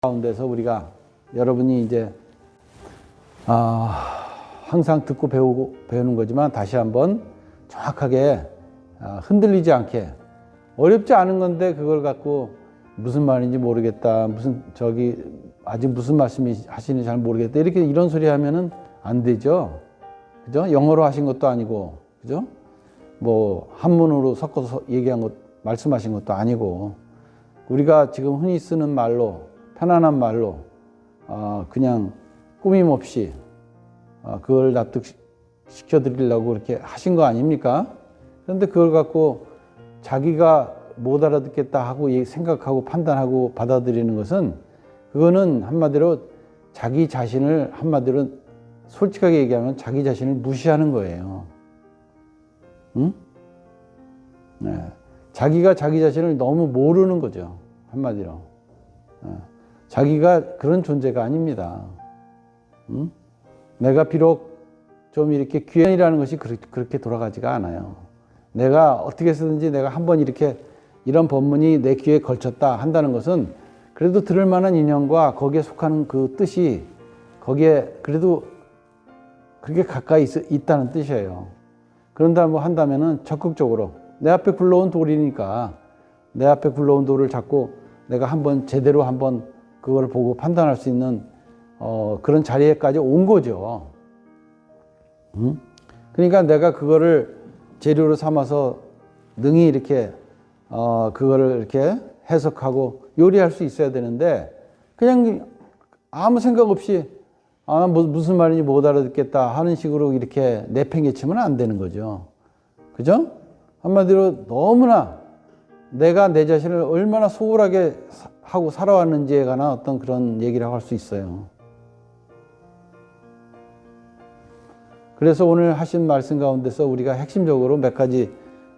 가운데서 우리가 여러분이 이제 항상 듣고 배우는 거지만 다시 한번 정확하게 흔들리지 않게, 어렵지 않은 건데 그걸 갖고 무슨 말인지 모르겠다, 아직 무슨 말씀이 하시는지 잘 모르겠다, 이런 소리 하면은 안 되죠. 그죠? 영어로 하신 것도 아니고, 그죠? 뭐 한문으로 섞어서 말씀하신 것도 아니고, 우리가 지금 흔히 쓰는 말로, 편안한 말로 그냥 꾸밈 없이 그걸 납득시켜 드리려고 그렇게 하신 거 아닙니까? 그런데 그걸 갖고 자기가 못 알아듣겠다 하고 생각하고 판단하고 받아들이는 것은, 그거는 한마디로 자기 자신을, 한마디로 솔직하게 얘기하면 자기 자신을 무시하는 거예요. 응? 네. 자기가 자기 자신을 너무 모르는 거죠. 한마디로. 자기가 그런 존재가 아닙니다. 응? 내가 비록 좀 이렇게 귀한이라는 것이 그렇게 돌아가지가 않아요. 내가 어떻게 쓰든지 내가 한번 이런 법문이 내 귀에 걸쳤다 한다는 것은 그래도 들을 만한 인연과 거기에 속하는 그 뜻이 거기에 그래도 그렇게 가까이 있다는 뜻이에요. 그런다 뭐 한다면은 적극적으로 내 앞에 굴러온 돌이니까 내 앞에 굴러온 돌을 잡고 내가 제대로 한번 그걸 보고 판단할 수 있는 그런 자리에까지 온 거죠. 그러니까 내가 그거를 재료로 삼아서 능히 그거를 이렇게 해석하고 요리할 수 있어야 되는데, 그냥 아무 생각 없이 무슨 말인지 못 알아듣겠다 하는 식으로 이렇게 내팽개치면 안 되는 거죠. 그죠? 한마디로 너무나 내가 내 자신을 얼마나 소홀하게 하고 살아왔는지에 관한 어떤 그런 얘기라고 할 수 있어요. 그래서 오늘 하신 말씀 가운데서 우리가 핵심적으로 몇 가지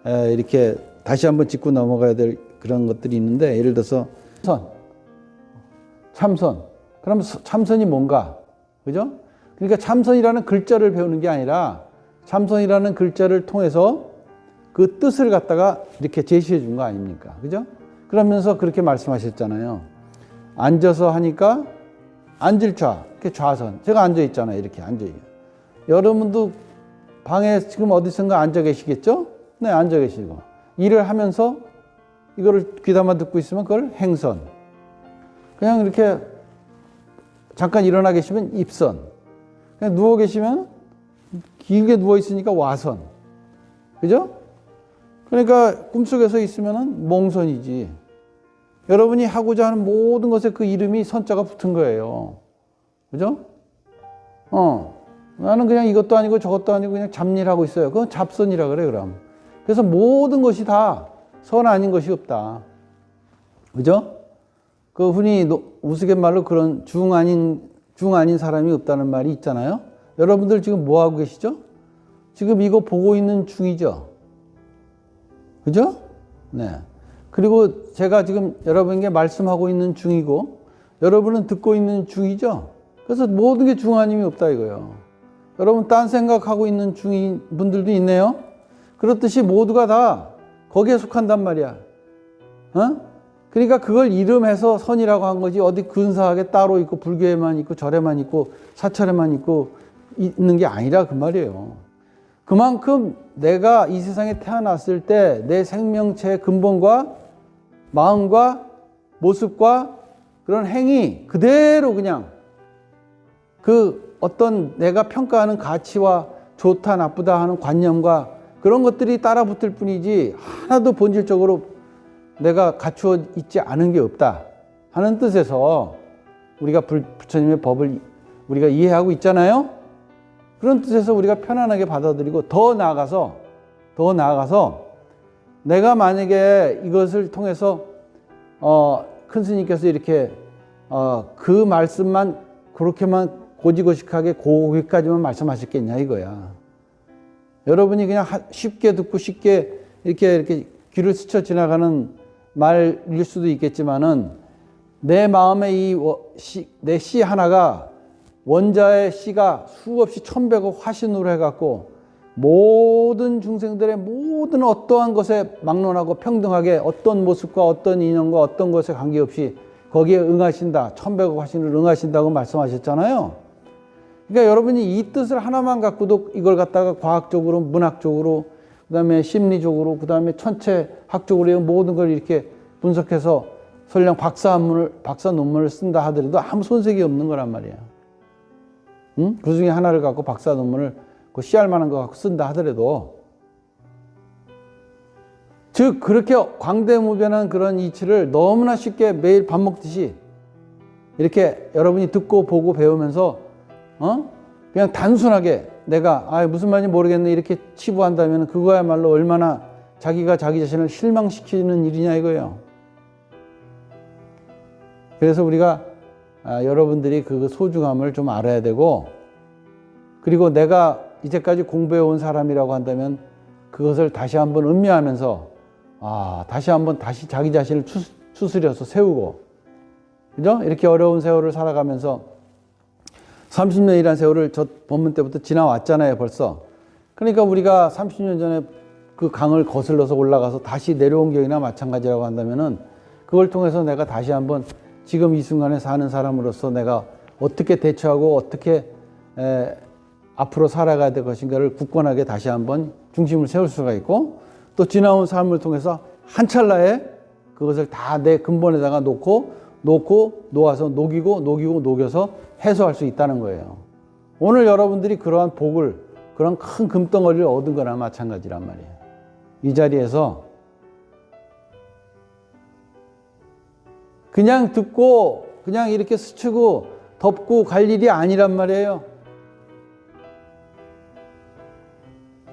이렇게 다시 한번 짚고 넘어가야 될 그런 것들이 있는데, 예를 들어서 참선. 그럼 참선이 뭔가? 그죠? 그러니까 참선이라는 글자를 배우는 게 아니라 참선이라는 글자를 통해서 그 뜻을 갖다가 이렇게 제시해 준 거 아닙니까? 그죠? 그러면서 그렇게 말씀하셨잖아요. 앉아서 하니까 앉을 이렇게 좌선. 제가 앉아 있잖아요. 이렇게 앉아 있어요. 여러분도 방에 지금 어디선가 앉아 계시겠죠? 네, 앉아 계시고. 일을 하면서 이거를 귀담아 듣고 있으면 그걸 행선. 그냥 이렇게 잠깐 일어나 계시면 입선. 그냥 누워 계시면 길게 누워 있으니까 와선. 그죠? 그러니까 꿈속에서 있으면 몽선이지. 여러분이 하고자 하는 모든 것에 그 이름이 선자가 붙은 거예요. 그죠? 나는 그냥 이것도 아니고 저것도 아니고 그냥 잡일하고 있어요. 그건 잡선이라 그래, 그럼. 그래서 모든 것이 다 선 아닌 것이 없다. 그죠? 그 흔히 우스갯말로 그런 중 아닌 사람이 없다는 말이 있잖아요. 여러분들 지금 뭐 하고 계시죠? 지금 이거 보고 있는 중이죠. 그죠? 네. 그리고 제가 지금 여러분에게 말씀하고 있는 중이고, 여러분은 듣고 있는 중이죠. 그래서 모든 게 중 아님이 없다 이거예요. 여러분 딴 생각하고 있는 중인 분들도 있네요. 그렇듯이 모두가 다 거기에 속한단 말이야. 그러니까 그걸 이름해서 선이라고 한 거지, 어디 근사하게 따로 있고 불교에만 있고 절에만 있고 사찰에만 있고 있는 게 아니라 그 말이에요. 그만큼 내가 이 세상에 태어났을 때 내 생명체의 근본과 마음과 모습과 그런 행위 그대로 그냥 그 어떤 내가 평가하는 가치와 좋다 나쁘다 하는 관념과 그런 것들이 따라 붙을 뿐이지 하나도 본질적으로 내가 갖추어 있지 않은 게 없다 하는 뜻에서 우리가 부처님의 법을 우리가 이해하고 있잖아요. 그런 뜻에서 우리가 편안하게 받아들이고 더 나아가서 내가 만약에 이것을 통해서 큰 스님께서 이렇게 그 말씀만 그렇게만 고지고식하게 거기까지만 말씀하셨겠냐 이거야. 여러분이 그냥 쉽게 듣고 쉽게 이렇게 귀를 스쳐 지나가는 말일 수도 있겠지만은 내 마음에 내 시 하나가 원자의 시가 수없이 천백억 화신으로 해갖고 모든 중생들의 모든 어떠한 것에 막론하고 평등하게 어떤 모습과 어떤 인연과 어떤 것에 관계없이 거기에 응하신다. 1100억 화신을 응하신다고 말씀하셨잖아요. 그러니까 여러분이 이 뜻을 하나만 갖고도 이걸 갖다가 과학적으로, 문학적으로, 그 다음에 심리적으로, 그 다음에 천체학적으로 모든 걸 이렇게 분석해서 설령 박사 논문을 쓴다 하더라도 아무 손색이 없는 거란 말이야. 응? 그 중에 하나를 갖고 박사 논문을 그 씨알 만한 거 갖고 쓴다 하더라도, 즉 그렇게 광대무변한 그런 이치를 너무나 쉽게 매일 밥 먹듯이 이렇게 여러분이 듣고 보고 배우면서 그냥 단순하게 내가 무슨 말인지 모르겠네 이렇게 치부한다면 그거야말로 얼마나 자기가 자기 자신을 실망시키는 일이냐 이거예요. 그래서 우리가 여러분들이 그 소중함을 좀 알아야 되고, 그리고 내가 이제까지 공부해 온 사람이라고 한다면 그것을 다시 한번 음미하면서 다시 자기 자신을 추스려서 세우고, 그죠? 이렇게 어려운 세월을 살아가면서 30년이라는 세월을 저 본문 때부터 지나왔잖아요, 벌써. 그러니까 우리가 30년 전에 그 강을 거슬러서 올라가서 다시 내려온 경우나 마찬가지라고 한다면은 그걸 통해서 내가 다시 한번 지금 이 순간에 사는 사람으로서 내가 어떻게 대처하고 어떻게 앞으로 살아가야 될 것인가를 굳건하게 다시 한번 중심을 세울 수가 있고, 또 지나온 삶을 통해서 한 찰나에 그것을 다 내 근본에다가 놓아서 녹여서 해소할 수 있다는 거예요. 오늘 여러분들이 그러한 복을, 그런 큰 금덩어리를 얻은 거나 마찬가지란 말이에요. 이 자리에서 그냥 듣고 그냥 이렇게 스치고 덮고 갈 일이 아니란 말이에요.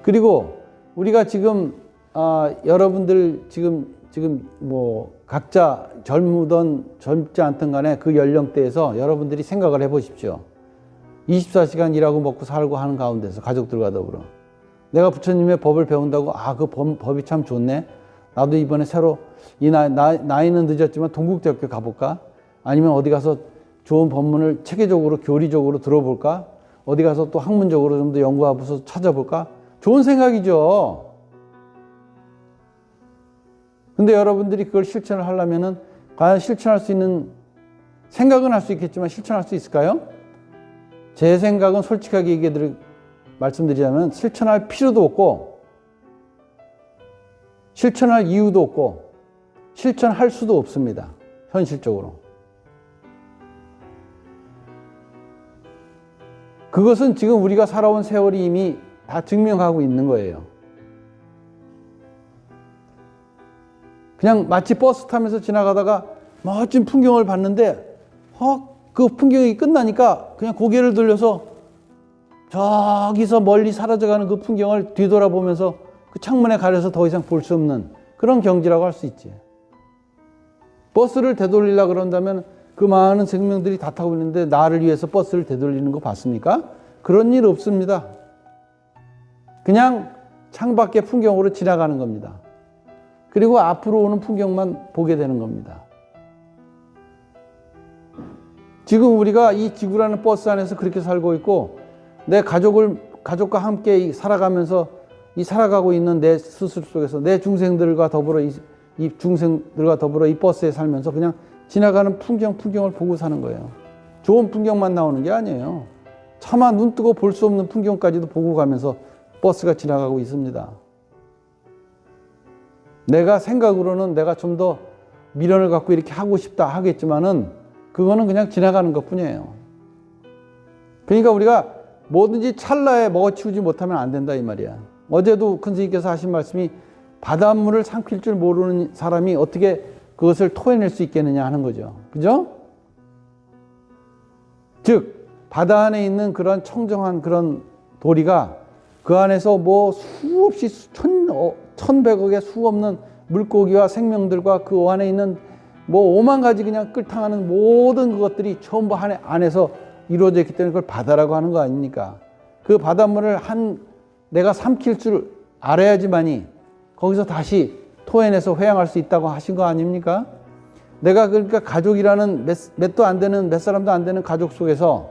그리고 우리가 지금 여러분들 지금 뭐 각자 젊지 않든 간에 그 연령대에서 여러분들이 생각을 해보십시오. 24시간 일하고 먹고 살고 하는 가운데서 가족들과 더불어 내가 부처님의 법을 배운다고 그 법이 참 좋네. 나도 이번에 새로 이 나이는 늦었지만 동국대학교 가볼까? 아니면 어디 가서 좋은 법문을 체계적으로 교리적으로 들어볼까? 어디 가서 또 학문적으로 좀 더 연구하고서 찾아볼까? 좋은 생각이죠. 근데 여러분들이 그걸 실천을 하려면은 과연 실천할 수 있는, 생각은 할 수 있겠지만 실천할 수 있을까요? 제 생각은 솔직하게 말씀드리자면 실천할 필요도 없고 실천할 이유도 없고 실천할 수도 없습니다. 현실적으로. 그것은 지금 우리가 살아온 세월이 이미 다 증명하고 있는 거예요. 그냥 마치 버스 타면서 지나가다가 멋진 풍경을 봤는데 그 풍경이 끝나니까 그냥 고개를 돌려서 저기서 멀리 사라져가는 그 풍경을 뒤돌아보면서 그 창문에 가려서 더 이상 볼 수 없는 그런 경지라고 할 수 있지. 버스를 되돌리려고 그런다면 그 많은 생명들이 다 타고 있는데 나를 위해서 버스를 되돌리는 거 봤습니까? 그런 일 없습니다. 그냥 창밖의 풍경으로 지나가는 겁니다. 그리고 앞으로 오는 풍경만 보게 되는 겁니다. 지금 우리가 이 지구라는 버스 안에서 그렇게 살고 있고, 내 가족과 함께 살아가면서 살아가고 있는 내 스스로 속에서 내 중생들과 더불어 이 버스에 살면서 그냥 지나가는 풍경을 보고 사는 거예요. 좋은 풍경만 나오는 게 아니에요. 차마 눈 뜨고 볼 수 없는 풍경까지도 보고 가면서 버스가 지나가고 있습니다. 내가 생각으로는 내가 좀 더 미련을 갖고 이렇게 하고 싶다 하겠지만은 그거는 그냥 지나가는 것 뿐이에요. 그러니까 우리가 뭐든지 찰나에 먹어치우지 못하면 안 된다 이 말이야. 어제도 큰 스님께서 하신 말씀이 바닷물을 삼킬 줄 모르는 사람이 어떻게 그것을 토해낼 수 있겠느냐 하는 거죠. 그죠? 즉 바다 안에 있는 그런 청정한 그런 도리가 그 안에서 뭐 수없이 1100억의 수없는 물고기와 생명들과 그 안에 있는 뭐 5만 가지 그냥 끌탕하는 모든 그것들이 전부 안에서 이루어져 있기 때문에 그걸 바다라고 하는 거 아닙니까? 그 바닷물을 내가 삼킬 줄 알아야지만이 거기서 다시 토해내서 회양할 수 있다고 하신 거 아닙니까? 내가 그러니까 가족이라는 몇 사람도 안 되는 가족 속에서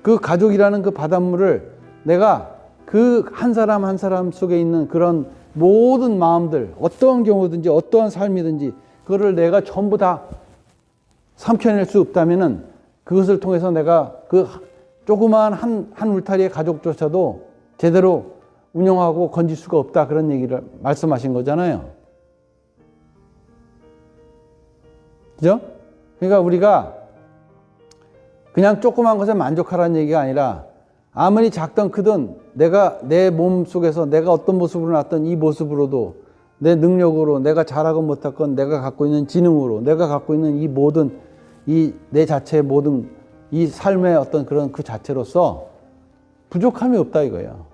그 가족이라는 그 바닷물을 내가 그 한 사람 한 사람 속에 있는 그런 모든 마음들, 어떠한 경우든지 어떠한 삶이든지 그거를 내가 전부 다 삼켜낼 수 없다면은 그것을 통해서 내가 그 조그마한 한 울타리의 가족조차도 제대로 운영하고 건질 수가 없다. 그런 얘기를 말씀하신 거잖아요. 그죠? 그러니까 우리가 그냥 조그만 것에 만족하라는 얘기가 아니라 아무리 작든 크든 내가 내 몸 속에서 내가 어떤 모습으로 났던 이 모습으로도 내 능력으로 내가 잘하건 못하건 내가 갖고 있는 지능으로 내가 갖고 있는 이 모든 이 내 자체의 모든 이 삶의 어떤 그런 그 자체로서 부족함이 없다 이거예요.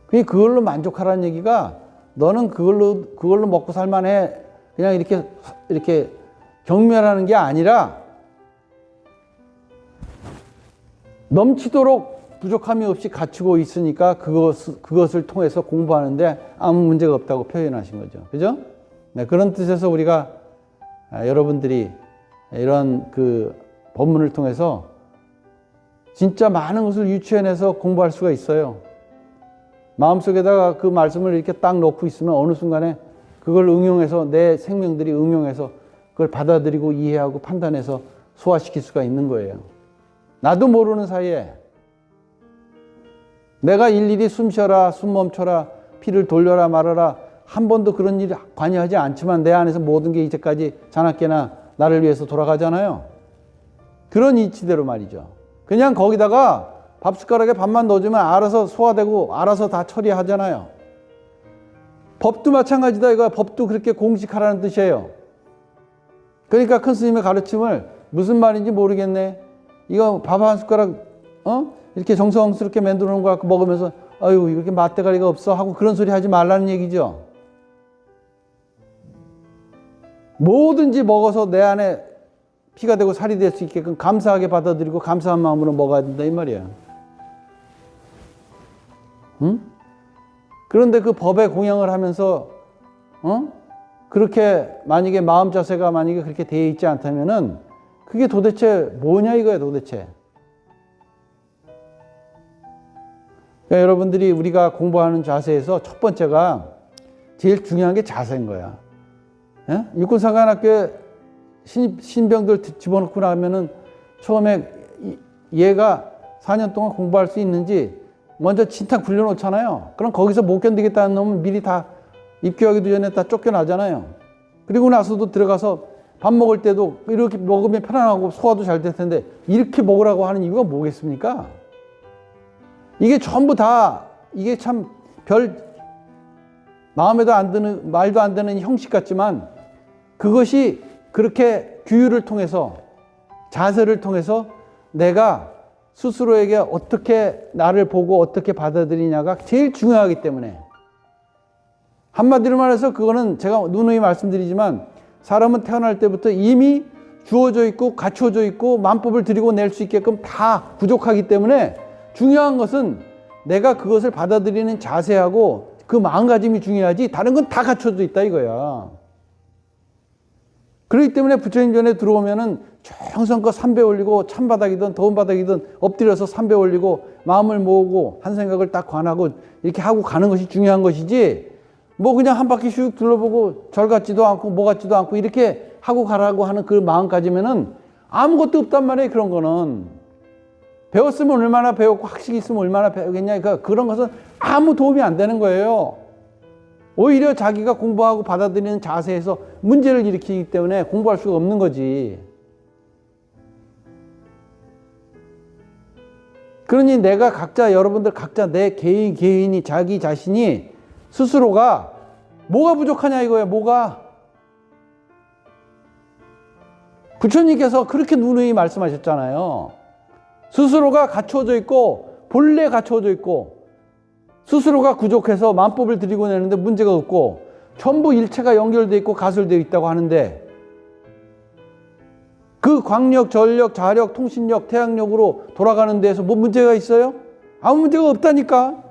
그걸로 만족하라는 얘기가 너는 그걸로 먹고 살만해 그냥 이렇게 경멸하는 게 아니라 넘치도록 부족함이 없이 갖추고 있으니까 그것을 통해서 공부하는데 아무 문제가 없다고 표현하신 거죠. 그죠? 네, 그런 뜻에서 우리가 여러분들이 이런 그 법문을 통해서 진짜 많은 것을 유추해내서 공부할 수가 있어요. 마음속에다가 그 말씀을 이렇게 딱 놓고 있으면 어느 순간에 그걸 응용해서 내 생명들이 응용해서 그걸 받아들이고 이해하고 판단해서 소화시킬 수가 있는 거예요. 나도 모르는 사이에 내가 일일이 숨 쉬어라, 숨 멈춰라, 피를 돌려라 말아라 한 번도 그런 일 관여하지 않지만 내 안에서 모든 게 이제까지 자나깨나 나를 위해서 돌아가잖아요. 그런 이치대로 말이죠. 그냥 거기다가 밥숟가락에 밥만 넣어주면 알아서 소화되고 알아서 다 처리하잖아요. 법도 마찬가지다 이거야. 법도 그렇게 공식하라는 뜻이에요. 그러니까 큰 스님의 가르침을 무슨 말인지 모르겠네. 이거 밥 한 숟가락 이렇게 정성스럽게 만들어 놓은 거 갖고 먹으면서 아유 이렇게 맛대가리가 없어 하고 그런 소리 하지 말라는 얘기죠. 뭐든지 먹어서 내 안에 피가 되고 살이 될 수 있게끔 감사하게 받아들이고 감사한 마음으로 먹어야 된다 이 말이야. 응? 그런데 그 법에 공양을 하면서 그렇게 만약에 마음 자세가 만약에 그렇게 되어 있지 않다면은 그게 도대체 뭐냐 이거야 도대체. 그러니까 여러분들이 우리가 공부하는 자세에서 첫 번째가 제일 중요한 게 자세인 거야. 예? 육군사관학교에 신병들 집어넣고 나면은 처음에 얘가 4년 동안 공부할 수 있는지 먼저 진탕 굴려놓잖아요. 그럼 거기서 못 견디겠다는 놈은 미리 다 입교하기도 전에 다 쫓겨나잖아요. 그리고 나서도 들어가서 밥 먹을 때도 이렇게 먹으면 편안하고 소화도 잘 될 텐데 이렇게 먹으라고 하는 이유가 뭐겠습니까? 이게 전부 다 이게 참 마음에도 안 드는 말도 안 되는 형식 같지만 그것이 그렇게 규율을 통해서 자세를 통해서 내가 스스로에게 어떻게 나를 보고 어떻게 받아들이냐가 제일 중요하기 때문에 한마디로 말해서 그거는 제가 누누이 말씀드리지만 사람은 태어날 때부터 이미 주어져 있고 갖춰져 있고 만법을 들이고 낼 수 있게끔 다 부족하기 때문에 중요한 것은 내가 그것을 받아들이는 자세하고 그 마음가짐이 중요하지 다른 건 다 갖춰져 있다 이거야. 그렇기 때문에 부처님 전에 들어오면은 정성껏 삼배 올리고 찬바닥이든 더운 바닥이든 엎드려서 삼배 올리고 마음을 모으고 한 생각을 딱 관하고 이렇게 하고 가는 것이 중요한 것이지 뭐 그냥 한 바퀴 슉 둘러보고 절 같지도 않고 뭐 같지도 않고 이렇게 하고 가라고 하는 그 마음가짐에는 아무것도 없단 말이에요. 그런 거는 배웠으면 얼마나 배웠고 학식이 있으면 얼마나 배우겠냐. 그러니까 그런 것은 아무 도움이 안 되는 거예요. 오히려 자기가 공부하고 받아들이는 자세에서 문제를 일으키기 때문에 공부할 수가 없는 거지. 그러니 내가 각자 여러분들 각자 내 개인이 자기 자신이 스스로가 뭐가 부족하냐 이거예요. 뭐가 부처님께서 그렇게 누누이 말씀하셨잖아요. 스스로가 갖춰져 있고 본래 갖춰져 있고 스스로가 부족해서 만법을 들이고 내는데 문제가 없고 전부 일체가 연결되어 있고 가설되어 있다고 하는데 그 광력, 전력, 자력, 통신력, 태양력으로 돌아가는 데에서 뭐 문제가 있어요? 아무 문제가 없다니까.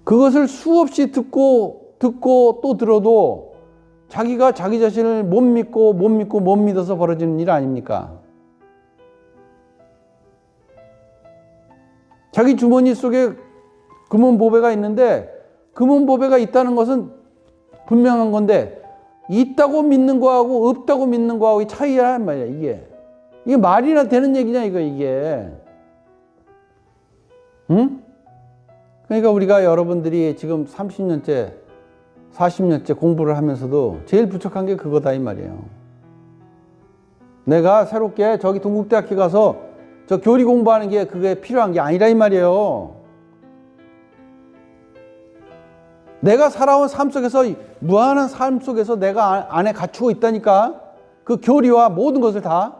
그것을 수없이 듣고 또 들어도 자기가 자기 자신을 못 믿고 못 믿어서 벌어지는 일 아닙니까? 자기 주머니 속에 금은보배가 있는데 금은보배가 있다는 것은 분명한 건데 있다고 믿는 거하고 없다고 믿는 거하고 차이란 말이야, 이게. 이게 말이나 되는 얘기냐, 이게. 응? 그러니까 우리가 여러분들이 지금 30년째, 40년째 공부를 하면서도 제일 부족한 게 그거다, 이 말이에요. 내가 새롭게 저기 동국대학교 가서 저 교리 공부하는 게 그게 필요한 게 아니라 이 말이에요. 내가 살아온 삶 속에서, 무한한 삶 속에서 내가 안에 갖추고 있다니까. 그 교리와 모든 것을 다.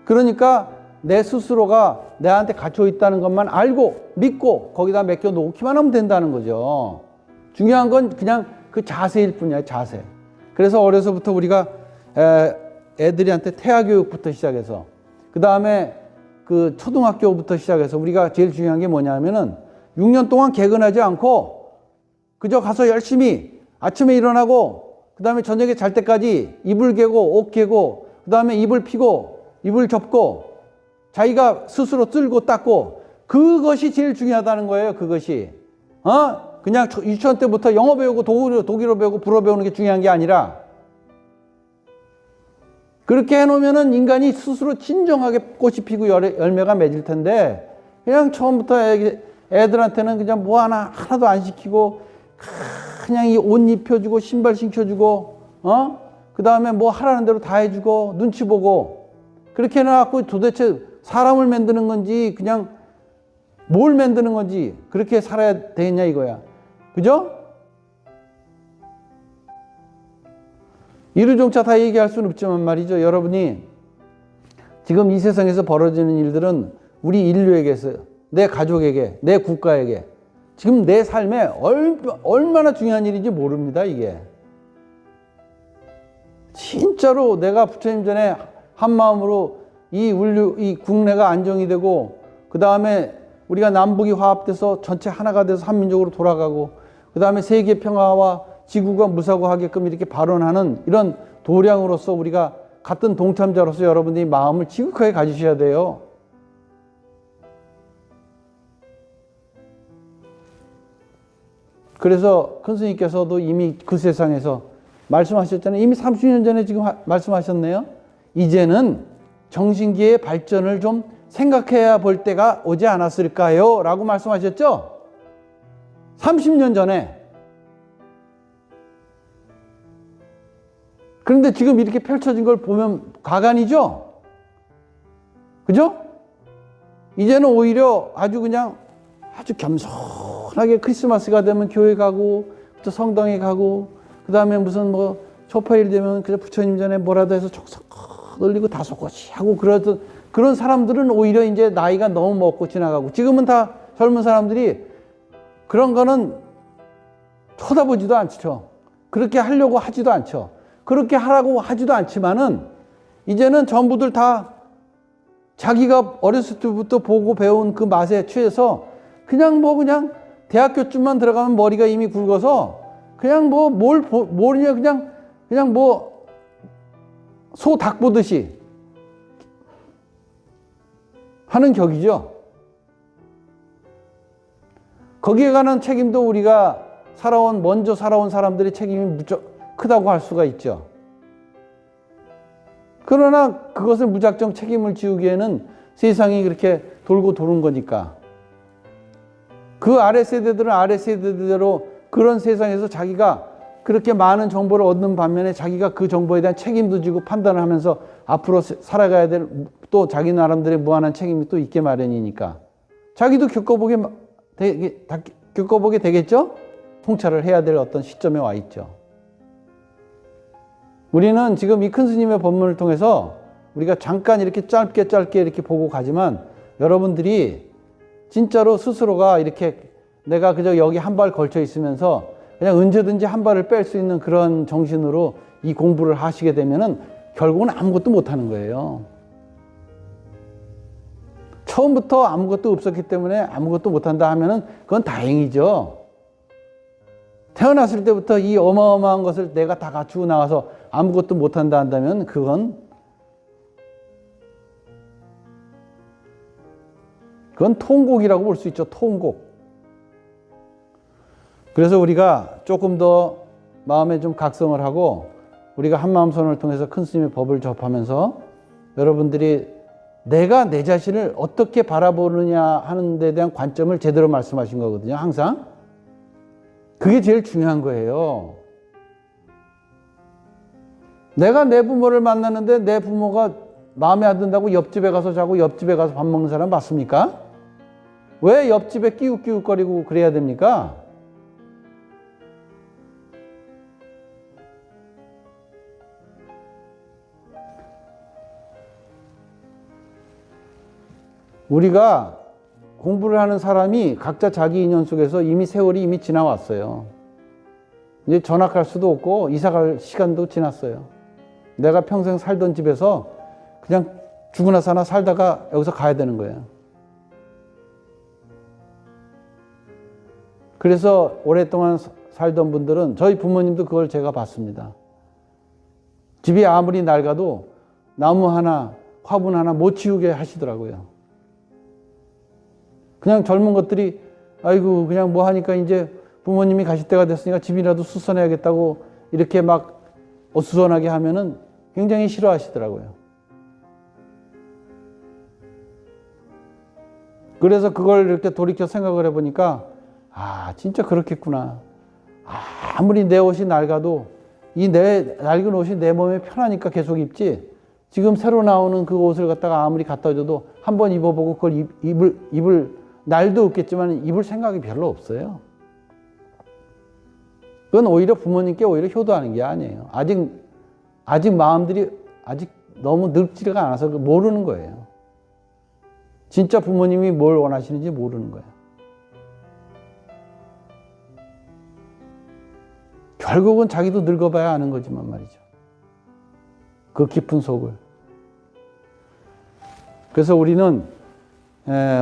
그러니까 내 스스로가 내한테 갖추고 있다는 것만 알고 믿고 거기다 맡겨 놓기만 하면 된다는 거죠. 중요한 건 그냥 그 자세일 뿐이야, 자세. 그래서 어려서부터 우리가 애들한테 태아교육부터 시작해서 그 다음에 그 초등학교부터 시작해서 우리가 제일 중요한 게 뭐냐면은 6년 동안 개근하지 않고 그저 가서 열심히 아침에 일어나고 그 다음에 저녁에 잘 때까지 이불 개고 옷 개고 그 다음에 이불 피고 이불 접고 자기가 스스로 쓸고 닦고 그것이 제일 중요하다는 거예요. 그것이 그냥 유치원 때부터 영어 배우고 독일어 배우고 불어 배우는 게 중요한 게 아니라 그렇게 해놓으면은 인간이 스스로 진정하게 꽃이 피고 열매가 맺을 텐데 그냥 처음부터 애들한테는 그냥 뭐 하나도 안 시키고 그냥 이 옷 입혀주고 신발 신겨주고 그 다음에 뭐 하라는 대로 다 해주고 눈치 보고 그렇게 해놔갖고 도대체 사람을 만드는 건지 그냥 뭘 만드는 건지 그렇게 살아야 되겠냐 이거야. 그죠? 이루종차 다 얘기할 수는 없지만 말이죠. 여러분이 지금 이 세상에서 벌어지는 일들은 우리 인류에게서 내 가족에게 내 국가에게 지금 내 삶에 얼마나 중요한 일인지 모릅니다. 이게 진짜로 내가 부처님 전에 한 마음으로 이 국내가 안정이 되고 그 다음에 우리가 남북이 화합돼서 전체 하나가 돼서 한민족으로 돌아가고 그 다음에 세계 평화와 지구가 무사고하게끔 이렇게 발언하는 이런 도량으로서 우리가 같은 동참자로서 여러분들이 마음을 지극하게 가지셔야 돼요. 그래서 큰 스님께서도 이미 그 세상에서 말씀하셨잖아요. 이미 30년 전에 지금 말씀하셨네요. 이제는 정신기의 발전을 좀 생각해야 볼 때가 오지 않았을까요? 라고 말씀하셨죠? 30년 전에. 그런데 지금 이렇게 펼쳐진 걸 보면 가관이죠? 그죠? 이제는 오히려 아주 그냥 아주 겸손하게 크리스마스가 되면 교회 가고 또 성당에 가고 그 다음에 무슨 뭐 초파일 되면 그냥 부처님 전에 뭐라도 해서 촉석 올리고 다소곳이 하고 그런 사람들은 오히려 이제 나이가 너무 먹고 지나가고 지금은 다 젊은 사람들이 그런 거는 쳐다보지도 않죠. 그렇게 하려고 하지도 않죠. 그렇게 하라고 하지도 않지만은 이제는 전부들 다 자기가 어렸을 때부터 보고 배운 그 맛에 취해서 그냥 대학교쯤만 들어가면 머리가 이미 굵어서 그냥 모르냐 그냥 뭐 소 닭 보듯이 하는 격이죠. 거기에 관한 책임도 우리가 먼저 살아온 사람들의 책임이 무척 크다고 할 수가 있죠. 그러나 그것을 무작정 책임을 지우기에는 세상이 그렇게 돌고 도는 거니까 그 아래 세대들은 아래 세대대로 그런 세상에서 자기가 그렇게 많은 정보를 얻는 반면에 자기가 그 정보에 대한 책임도 지고 판단을 하면서 앞으로 살아가야 될 또 자기 나름대로의 무한한 책임이 또 있게 마련이니까 자기도 겪어보게 되겠죠? 통찰을 해야 될 어떤 시점에 와 있죠. 우리는 지금 이 큰 스님의 법문을 통해서 우리가 잠깐 이렇게 짧게 이렇게 보고 가지만 여러분들이 진짜로 스스로가 이렇게 내가 그저 여기 한 발 걸쳐 있으면서 그냥 언제든지 한 발을 뺄 수 있는 그런 정신으로 이 공부를 하시게 되면은 결국은 아무것도 못하는 거예요. 처음부터 아무것도 없었기 때문에 아무것도 못한다 하면은 그건 다행이죠. 태어났을 때부터 이 어마어마한 것을 내가 다 갖추고 나와서 아무것도 못한다 한다면 그건 통곡이라고 볼 수 있죠. 통곡. 그래서 우리가 조금 더 마음에 좀 각성을 하고 우리가 한마음선을 통해서 큰 스님의 법을 접하면서 여러분들이 내가 내 자신을 어떻게 바라보느냐 하는 데 대한 관점을 제대로 말씀하신 거거든요. 항상. 그게 제일 중요한 거예요. 내가 내 부모를 만났는데 내 부모가 마음에 안 든다고 옆집에 가서 자고 옆집에 가서 밥 먹는 사람 맞습니까? 왜 옆집에 끼욱끼욱거리고 그래야 됩니까? 우리가 공부를 하는 사람이 각자 자기 인연 속에서 이미 세월이 이미 지나왔어요. 이제 전학할 수도 없고 이사갈 시간도 지났어요. 내가 평생 살던 집에서 그냥 죽으나 사나 살다가 여기서 가야 되는 거예요. 그래서 오랫동안 살던 분들은 저희 부모님도 그걸 제가 봤습니다. 집이 아무리 낡아도 나무 하나, 화분 하나 못 치우게 하시더라고요. 그냥 젊은 것들이 아이고 그냥 뭐 하니까 이제 부모님이 가실 때가 됐으니까 집이라도 수선해야겠다고 이렇게 막 어수선하게 하면은 굉장히 싫어하시더라고요. 그래서 그걸 이렇게 돌이켜 생각을 해보니까 아 진짜 그렇겠구나. 아무리 내 옷이 낡아도 이 내 낡은 옷이 내 몸에 편하니까 계속 입지 지금 새로 나오는 그 옷을 갖다가 아무리 갖다 줘도 한번 입어보고 그걸 입을 날도 없겠지만 입을 생각이 별로 없어요. 그건 오히려 부모님께 오히려 효도하는 게 아니에요. 아직 마음들이 아직 너무 늙지가 않아서 모르는 거예요. 진짜 부모님이 뭘 원하시는지 모르는 거예요. 결국은 자기도 늙어봐야 아는 거지만 말이죠. 그 깊은 속을. 그래서 우리는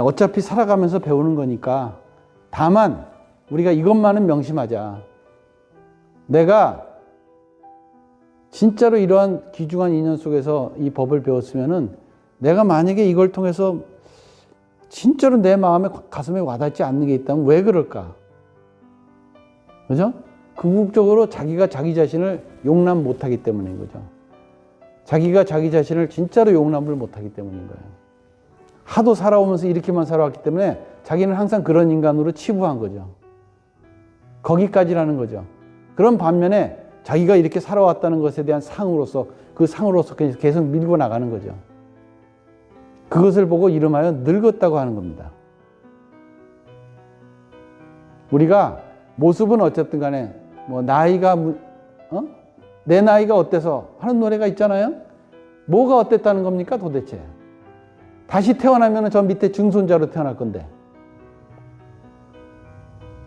어차피 살아가면서 배우는 거니까 다만 우리가 이것만은 명심하자. 내가 진짜로 이러한 귀중한 인연 속에서 이 법을 배웠으면은 내가 만약에 이걸 통해서 진짜로 내 마음에 가슴에 와닿지 않는 게 있다면 왜 그럴까? 그죠? 궁극적으로 자기가 자기 자신을 용납 못하기 때문인 거죠. 자기가 자기 자신을 진짜로 용납을 못하기 때문인 거예요. 하도 살아오면서 이렇게만 살아왔기 때문에 자기는 항상 그런 인간으로 치부한 거죠. 거기까지라는 거죠. 그런 반면에 자기가 이렇게 살아왔다는 것에 대한 상으로서 그 상으로서 계속 밀고 나가는 거죠. 그것을 보고 이름하여 늙었다고 하는 겁니다. 우리가 모습은 어쨌든 간에 뭐 나이가 내 나이가 어때서 하는 노래가 있잖아요. 뭐가 어땠다는 겁니까 도대체. 다시 태어나면 저 밑에 증손자로 태어날 건데.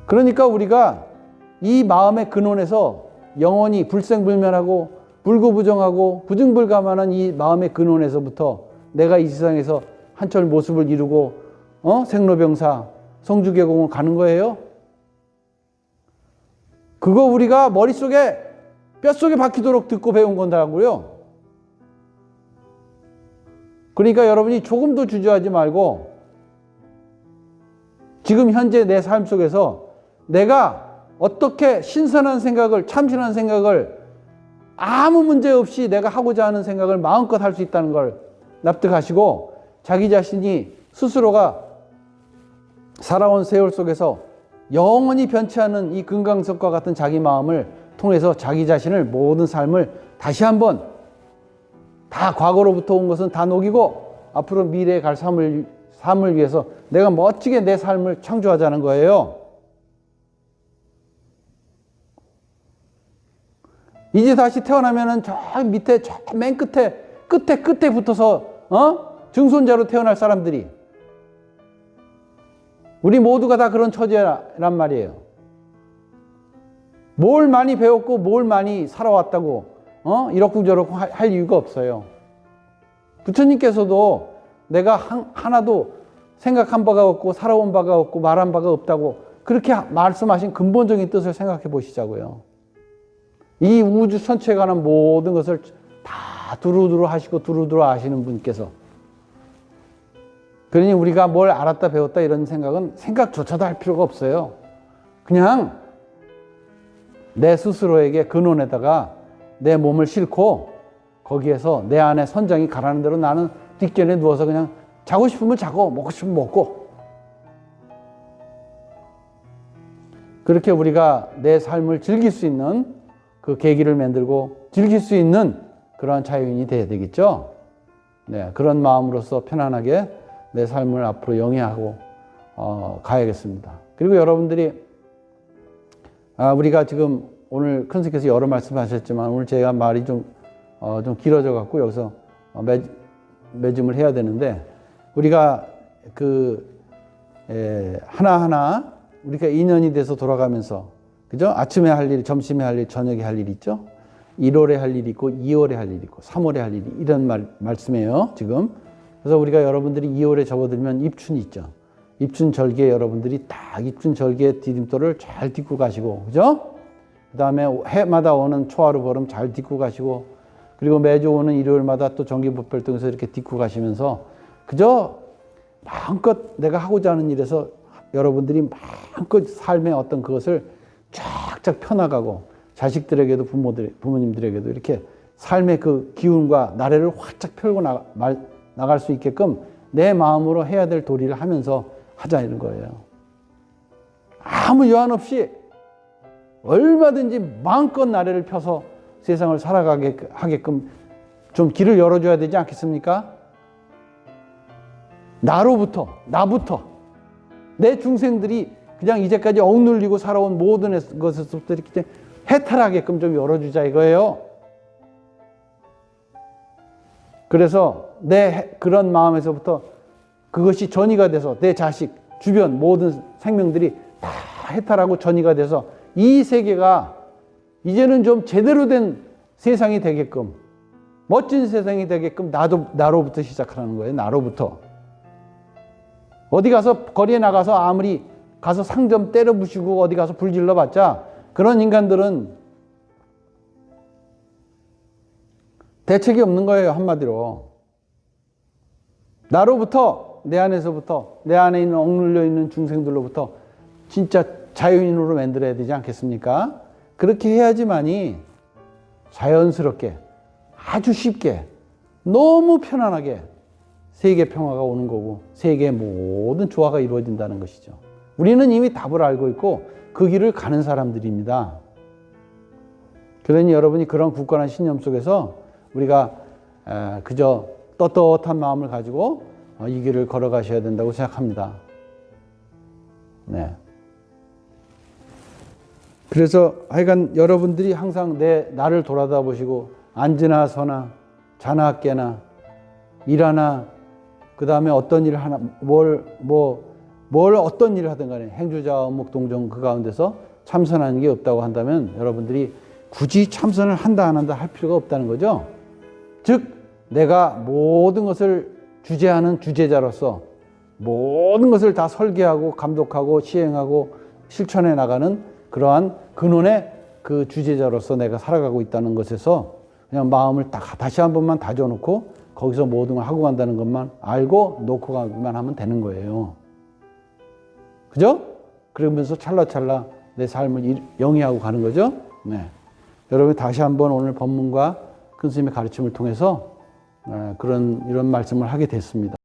그러니까 우리가 이 마음의 근원에서 영원히 불생불멸하고 불구부정하고 부증불감하는 이 마음의 근원에서부터 내가 이 세상에서 한철 모습을 이루고 생로병사 성주계공을 가는 거예요. 그거 우리가 머릿속에 뼛속에 박히도록 듣고 배운 건다고요. 그러니까 여러분이 조금도 주저하지 말고 지금 현재 내 삶 속에서 내가 어떻게 신선한 생각을 참신한 생각을 아무 문제 없이 내가 하고자 하는 생각을 마음껏 할 수 있다는 걸 납득하시고 자기 자신이 스스로가 살아온 세월 속에서 영원히 변치 않은 이 금강석과 같은 자기 마음을 통해서 자기 자신을 모든 삶을 다시 한번 다 과거로부터 온 것은 다 녹이고 앞으로 미래에 갈 삶을 위해서 내가 멋지게 내 삶을 창조하자는 거예요. 이제 다시 태어나면은 저 밑에 저 맨 끝에 붙어서 증손자로 태어날 사람들이 우리 모두가 다 그런 처지란 말이에요. 뭘 많이 배웠고 뭘 많이 살아왔다고 이렇고 저렇고 할 이유가 없어요. 부처님께서도 내가 하나도 생각한 바가 없고 살아온 바가 없고 말한 바가 없다고 그렇게 말씀하신 근본적인 뜻을 생각해 보시자고요. 이 우주 전체에 관한 모든 것을 다 두루두루 하시고 두루두루 아시는 분께서 그러니 우리가 뭘 알았다 배웠다 이런 생각조차도 할 필요가 없어요. 그냥 내 스스로에게 근원에다가 내 몸을 싣고 거기에서 내 안에 선장이 가라는 대로 나는 뒷견에 누워서 그냥 자고 싶으면 자고 먹고 싶으면 먹고, 그렇게 우리가 내 삶을 즐길 수 있는 그 계기를 만들고 즐길 수 있는 그러한 자유인이 돼야 되겠죠. 네, 그런 마음으로서 편안하게 내 삶을 앞으로 영위하고 가야겠습니다. 그리고 여러분들이 우리가 지금 오늘 큰 스님께서 여러 말씀하셨지만 오늘 제가 말이 좀 길어져 갖고 여기서 매짐을 해야 되는데, 우리가 하나하나 우리가 인연이 돼서 돌아가면서, 그죠? 아침에 할 일, 점심에 할 일, 저녁에 할 일 있죠? 1월에 할 일이 있고 2월에 할 일이 있고 3월에 할 일이, 이런 말씀이에요 지금. 그래서 우리가 여러분들이 2월에 접어들면 입춘이 있죠. 입춘 절기에 여러분들이 딱 입춘 절기의 디딤돌을 잘 딛고 가시고, 그죠? 그 다음에 해마다 오는 초하루 보름 잘 딛고 가시고, 그리고 매주 오는 일요일마다 또 정기법별등에서 이렇게 딛고 가시면서 그저 마음껏 내가 하고자 하는 일에서 여러분들이 마음껏 삶의 어떤 그것을 쫙쫙 펴나가고, 자식들에게도 부모님들에게도 이렇게 삶의 그 기운과 나래를 활짝 펴고 나갈 수 있게끔 내 마음으로 해야 될 도리를 하면서 하자, 이런 거예요. 아무 여한 없이 얼마든지 마음껏 나래를 펴서 세상을 살아가게 하게끔 좀 길을 열어줘야 되지 않겠습니까? 나부터 내 중생들이 그냥 이제까지 억눌리고 살아온 모든 것에서부터 이렇게 해탈하게끔 좀 열어주자, 이거예요. 그래서 내 그런 마음에서부터 그것이 전이가 돼서 내 자식, 주변 모든 생명들이 다 해탈하고 전이가 돼서 이 세계가 이제는 좀 제대로 된 세상이 되게끔, 멋진 세상이 되게끔 나로부터 시작하는 거예요. 나로부터. 어디 가서 거리에 나가서 아무리 가서 상점 때려 부시고 어디 가서 불질러 봤자 그런 인간들은 대책이 없는 거예요, 한마디로. 나로부터, 내 안에서부터, 내 안에 있는 억눌려 있는 중생들로부터 진짜 자유인으로 만들어야 되지 않겠습니까? 그렇게 해야지만이 자연스럽게, 아주 쉽게, 너무 편안하게 세계 평화가 오는 거고 세계의 모든 조화가 이루어진다는 것이죠. 우리는 이미 답을 알고 있고 그 길을 가는 사람들입니다. 그러니 여러분이 그런 굳건한 신념 속에서 우리가 그저 떳떳한 마음을 가지고 이 길을 걸어가셔야 된다고 생각합니다. 네. 그래서 하여간 여러분들이 항상 나를 돌아다 보시고 앉으나 서나 자나 깨나 일하나 그 다음에 어떤 일을 하나 뭘 어떤 일을 하든 간에 행주자 음목동정 그 가운데서 참선하는 게 없다고 한다면 여러분들이 굳이 참선을 한다 안 한다 할 필요가 없다는 거죠. 즉 내가 모든 것을 주재하는 주재자로서 모든 것을 다 설계하고 감독하고 시행하고 실천해 나가는 그러한 근원의 그 주재자로서 내가 살아가고 있다는 것에서 그냥 마음을 딱 다시 한 번만 다져놓고 거기서 모든 걸 하고 간다는 것만 알고 놓고 가기만 하면 되는 거예요. 그죠? 그러면서 찰나찰나 내 삶을 영위하고 가는 거죠. 네. 여러분 다시 한번 오늘 법문과 큰 스님의 가르침을 통해서 이런 말씀을 하게 됐습니다.